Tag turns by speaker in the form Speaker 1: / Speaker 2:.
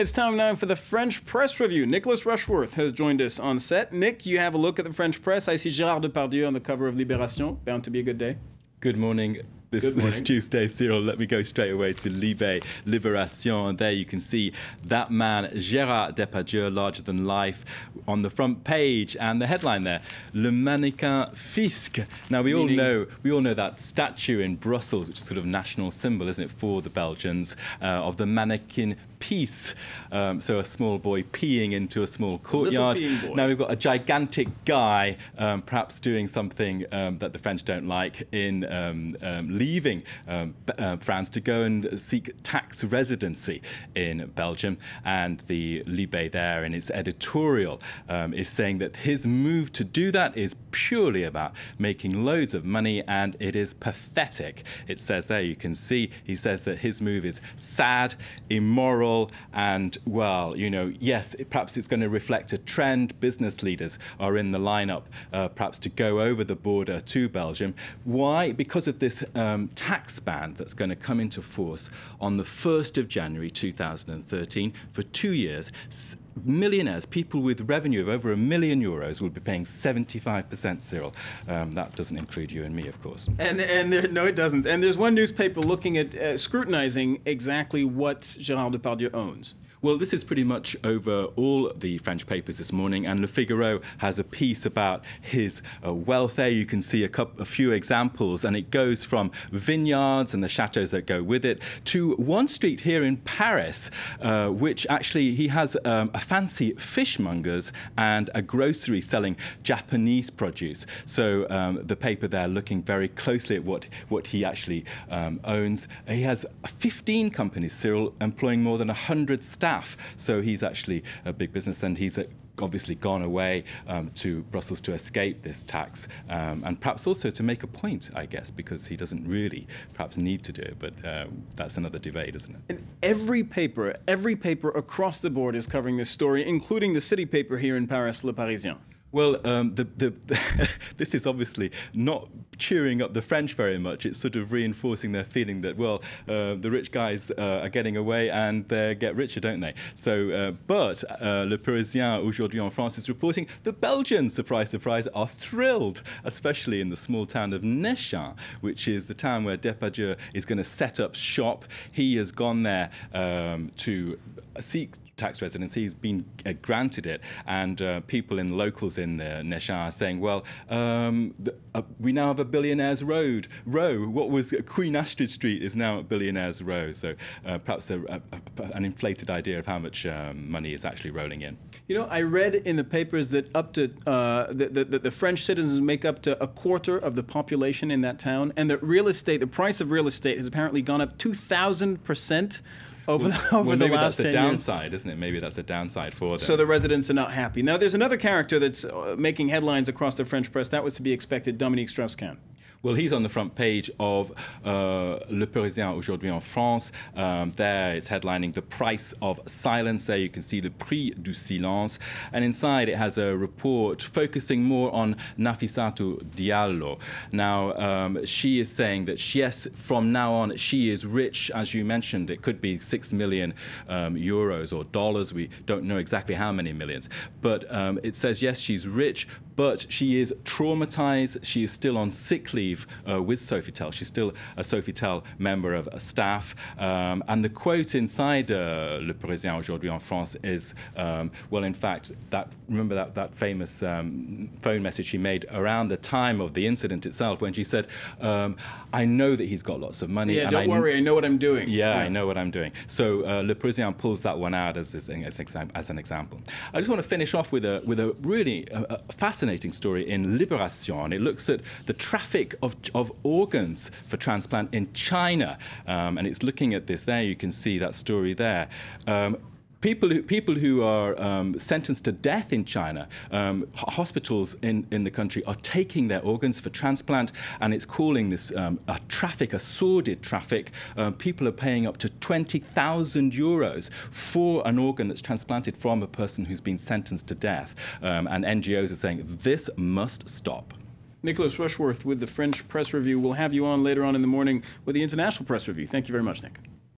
Speaker 1: It's time now for the French press review. Nicholas Rushworth has joined us on set. Nick, you have a look at the French press. I see Gérard Depardieu on the cover of Libération. Bound to be a good day.
Speaker 2: Good morning. This Tuesday, Cyril, let me go straight away to Libération. And there you can see that man, Gérard Depardieu, larger than life, on the front page. And the headline there, Le Mannequin Fisc. Now, we all know that statue in Brussels, which is sort of national symbol, isn't it, for the Belgians, of the mannequin peace. So a small boy peeing into a small courtyard. Now we've got a gigantic guy perhaps doing something that the French don't like in leaving France to go and seek tax residency in Belgium. And the Libé there in its editorial is saying that his move to do that is purely about making loads of money, and it is pathetic. It says there, you can see, he says that his move is sad, immoral, and, well, you know, yes, perhaps it's going to reflect a trend. Business leaders are in the lineup, perhaps to go over the border to Belgium. Why? Because of this tax ban that's going to come into force on the 1st of January 2013 for 2 years. Millionaires, people with revenue of over €1 million, will be paying 75%, Cyril. That doesn't include you and me, of course.
Speaker 1: No, it doesn't. And there's one newspaper looking at scrutinizing exactly what Gérard Depardieu owns.
Speaker 2: Well, this is pretty much over all the French papers this morning, and Le Figaro has a piece about his wealth there. You can see a few examples, and it goes from vineyards and the chateaux that go with it to one street here in Paris, which actually he has a fancy fishmongers and a grocery selling Japanese produce. So the paper there looking very closely at what he actually owns. He has 15 companies, Cyril, employing more than 100 staff. So he's actually a big business, and he's obviously gone away to Brussels to escape this tax, and perhaps also to make a point, I guess, because he doesn't really perhaps need to do it, but that's another debate, isn't it?
Speaker 1: And every paper across the board is covering this story, including the city paper here in Paris, Le Parisien.
Speaker 2: Well, this is obviously not cheering up the French very much. It's sort of reinforcing their feeling that, well, the rich guys are getting away and they get richer, don't they? So, but Le Parisien aujourd'hui en France is reporting the Belgians, surprise, surprise, are thrilled, especially in the small town of Nechin, which is the town where Depardieu is going to set up shop. He has gone there to seek tax residency. He's been granted it, and people in locals in Nechin are saying, well, we now have a billionaires row. What was Queen Astrid Street is now Billionaires Row. So perhaps an inflated idea of how much money is actually rolling in.
Speaker 1: You know, I read in the papers that up to the French citizens make up to 1/4 of the population in that town, and that real estate, the price of real estate, has apparently gone up 2,000%. Over the last 10 years.
Speaker 2: Maybe that's the downside, isn't it? Maybe that's a downside for them.
Speaker 1: So the residents are not happy. Now, there's another character that's making headlines across the French press. That was to be expected, Dominique Strauss-Kahn.
Speaker 2: Well, he's on the front page of Le Parisien aujourd'hui en France. There it's headlining the price of silence. There you can see the prix du silence. And inside it has a report focusing more on Nafissatou Diallo. Now, she is saying that, yes, from now on, she is rich. As you mentioned, it could be 6 million euros or dollars. We don't know exactly how many millions. But it says, yes, she's rich, but she is traumatized. She is still on sick leave with Sofitel. She's still a Sofitel member of staff. And the quote inside Le Parisien aujourd'hui en France is, well, in fact, remember that famous phone message she made around the time of the incident itself, when she said, I know that he's got lots of money.
Speaker 1: Yeah, don't worry, I know what I'm doing.
Speaker 2: Yeah, I know what I'm doing. So Le Parisien pulls that one out as an example. I just want to finish off with a really fascinating story in Libération. It looks at the traffic of organs for transplant in China, and it's looking at this there. You can see that story there. People who are sentenced to death in China, hospitals in the country are taking their organs for transplant, and it's calling this a sordid traffic. People are paying up to 20,000 euros for an organ that's transplanted from a person who's been sentenced to death, and NGOs are saying this must stop.
Speaker 1: Nicholas Rushworth with the French Press Review. We'll have you on later on in the morning with the International Press Review. Thank you very much, Nick.